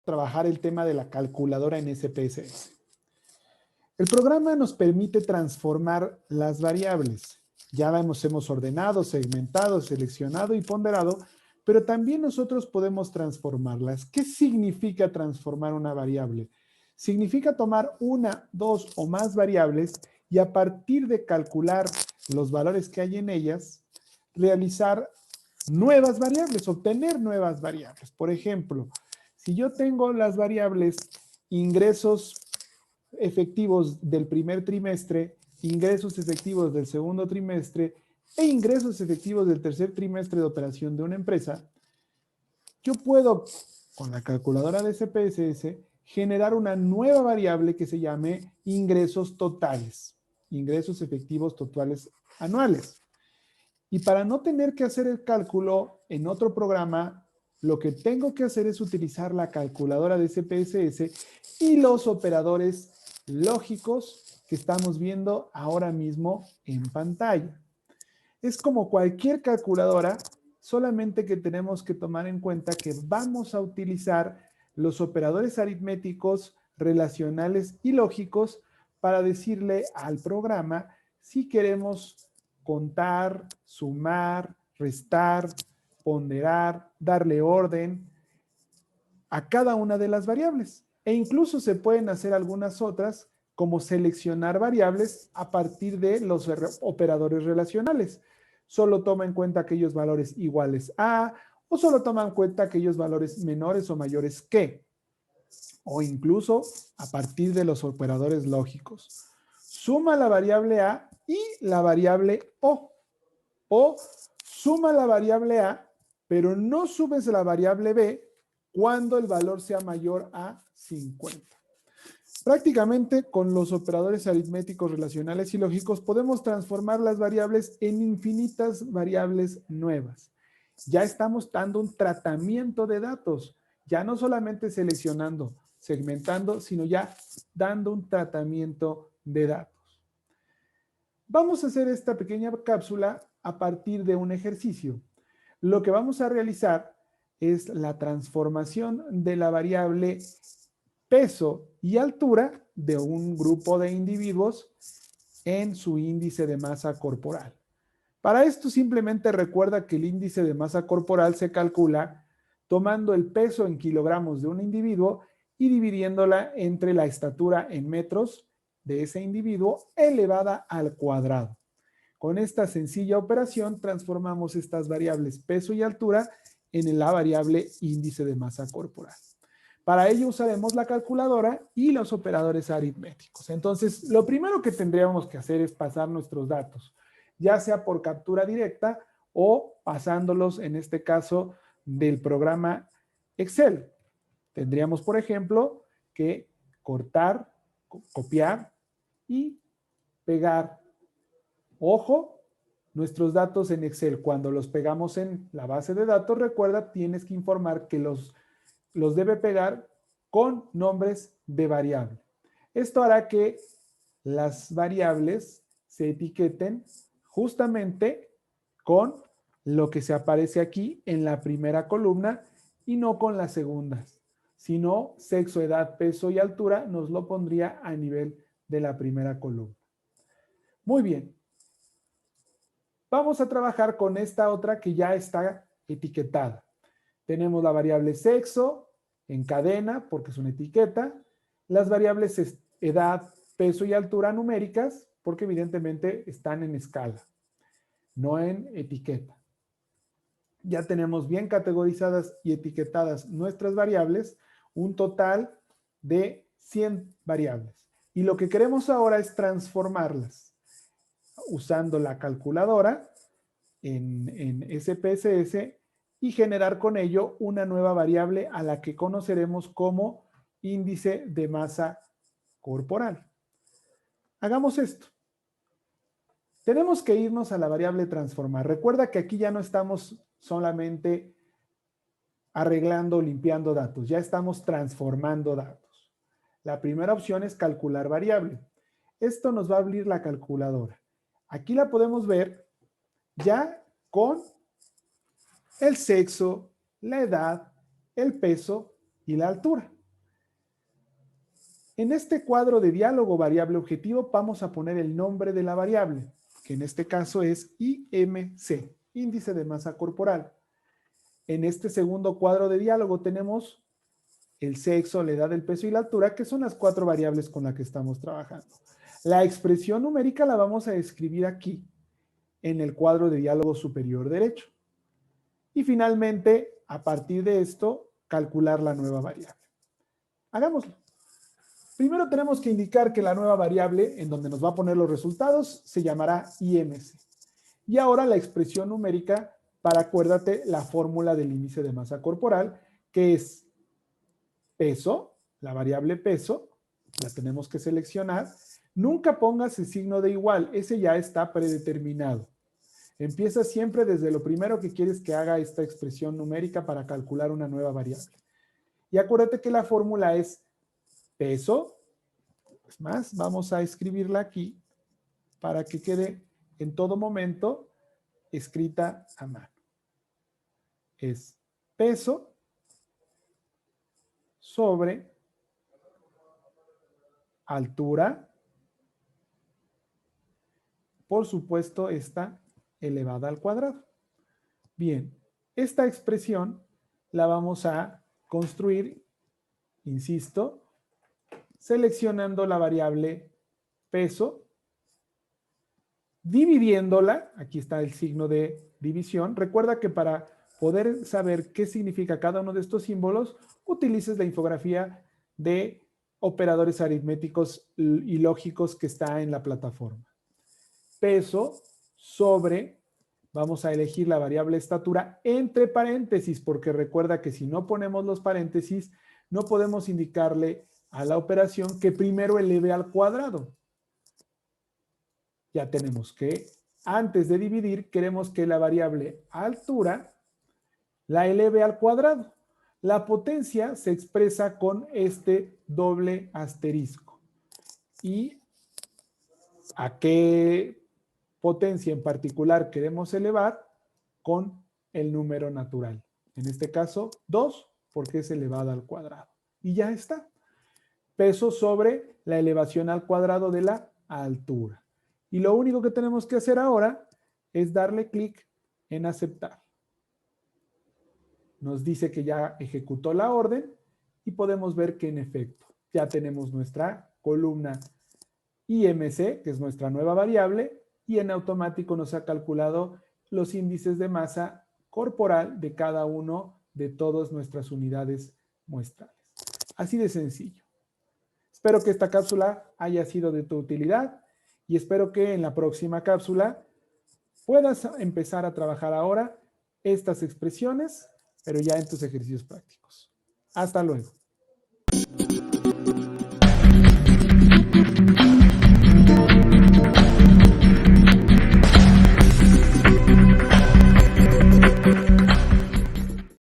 Trabajar el tema de la calculadora en SPSS. El programa nos permite transformar las variables. Ya la hemos ordenado, segmentado, seleccionado y ponderado, pero también nosotros podemos transformarlas. ¿Qué significa transformar una variable? Significa tomar una, dos o más variables y a partir de calcular los valores que hay en ellas, realizar nuevas variables, obtener nuevas variables. Por ejemplo, si yo tengo las variables ingresos efectivos del primer trimestre, ingresos efectivos del segundo trimestre e ingresos efectivos del tercer trimestre de operación de una empresa, yo puedo, con la calculadora de SPSS, generar una nueva variable que se llame ingresos totales, ingresos efectivos totales anuales. Y para no tener que hacer el cálculo en otro programa, lo que tengo que hacer es utilizar la calculadora de SPSS y los operadores lógicos que estamos viendo ahora mismo en pantalla. Es como cualquier calculadora, solamente que tenemos que tomar en cuenta que vamos a utilizar los operadores aritméticos, relacionales y lógicos para decirle al programa si queremos contar, sumar, restar, ponderar, darle orden a cada una de las variables. E incluso se pueden hacer algunas otras, como seleccionar variables a partir de los operadores relacionales. Solo toma en cuenta aquellos valores iguales a, o solo toma en cuenta aquellos valores menores o mayores que, o incluso a partir de los operadores lógicos. Suma la variable a y la variable o suma la variable a, pero no sumes la variable b cuando el valor sea mayor a 50. Prácticamente con los operadores aritméticos, relacionales y lógicos podemos transformar las variables en infinitas variables nuevas. Ya estamos dando un tratamiento de datos, ya no solamente seleccionando, segmentando, sino ya dando un tratamiento de datos. Vamos a hacer esta pequeña cápsula a partir de un ejercicio. Lo que vamos a realizar es la transformación de la variable peso y altura de un grupo de individuos en su índice de masa corporal. Para esto simplemente recuerda que el índice de masa corporal se calcula tomando el peso en kilogramos de un individuo y dividiéndola entre la estatura en metros de ese individuo elevada al cuadrado. Con esta sencilla operación transformamos estas variables peso y altura en la variable índice de masa corporal. Para ello usaremos la calculadora y los operadores aritméticos. Entonces, lo primero que tendríamos que hacer es pasar nuestros datos, ya sea por captura directa o pasándolos, en este caso, del programa Excel. Tendríamos, por ejemplo, que cortar, copiar y pegar. Ojo, nuestros datos en Excel, cuando los pegamos en la base de datos, recuerda, tienes que informar que los debe pegar con nombres de variable. Esto hará que las variables se etiqueten justamente con lo que se aparece aquí en la primera columna y no con las segundas. Si no, sexo, edad, peso y altura nos lo pondría a nivel de la primera columna. Muy bien. Vamos a trabajar con esta otra que ya está etiquetada. Tenemos la variable sexo en cadena, porque es una etiqueta. Las variables edad, peso y altura numéricas, porque evidentemente están en escala, no en etiqueta. Ya tenemos bien categorizadas y etiquetadas nuestras variables, un total de 100 variables. Y lo que queremos ahora es transformarlas usando la calculadora en SPSS y generar con ello una nueva variable a la que conoceremos como índice de masa corporal. Hagamos esto. Tenemos que irnos a la variable transformar. Recuerda que aquí ya no estamos solamente arreglando, limpiando datos, ya estamos transformando datos. La primera opción es calcular variable. Esto nos va a abrir la calculadora. Aquí la podemos ver ya con el sexo, la edad, el peso y la altura. En este cuadro de diálogo variable objetivo vamos a poner el nombre de la variable, que en este caso es IMC, índice de masa corporal. En este segundo cuadro de diálogo tenemos el sexo, la edad, el peso y la altura, que son las 4 variables con las que estamos trabajando. La expresión numérica la vamos a escribir aquí, en el cuadro de diálogo superior derecho. Y finalmente, a partir de esto, calcular la nueva variable. Hagámoslo. Primero tenemos que indicar que la nueva variable, en donde nos va a poner los resultados, se llamará IMC. Y ahora la expresión numérica para, acuérdate, la fórmula del índice de masa corporal, que es peso, la variable peso, la tenemos que seleccionar. Nunca pongas el signo de igual, ese ya está predeterminado. Empieza siempre desde lo primero que quieres que haga esta expresión numérica para calcular una nueva variable. Y acuérdate que la fórmula es peso, es más, vamos a escribirla aquí para que quede en todo momento escrita a mano. Es peso sobre altura, por supuesto, está elevada al cuadrado. Bien, esta expresión la vamos a construir, insisto, seleccionando la variable peso, dividiéndola, aquí está el signo de división. Recuerda que para poder saber qué significa cada uno de estos símbolos, utilices la infografía de operadores aritméticos y lógicos que está en la plataforma. Peso sobre, vamos a elegir la variable estatura entre paréntesis, porque recuerda que si no ponemos los paréntesis, no podemos indicarle a la operación que primero eleve al cuadrado. Ya tenemos que, antes de dividir, queremos que la variable altura la eleve al cuadrado. La potencia se expresa con este doble asterisco. ¿Y a qué potencia en particular queremos elevar? Con el número natural. En este caso, 2, porque es elevada al cuadrado. Y ya está. Peso sobre la elevación al cuadrado de la altura. Y lo único que tenemos que hacer ahora es darle clic en aceptar. Nos dice que ya ejecutó la orden y podemos ver que en efecto ya tenemos nuestra columna IMC, que es nuestra nueva variable, y en automático nos ha calculado los índices de masa corporal de cada uno de todas nuestras unidades muestrales. Así de sencillo. Espero que esta cápsula haya sido de tu utilidad y espero que en la próxima cápsula puedas empezar a trabajar ahora estas expresiones, pero ya en tus ejercicios prácticos. Hasta luego.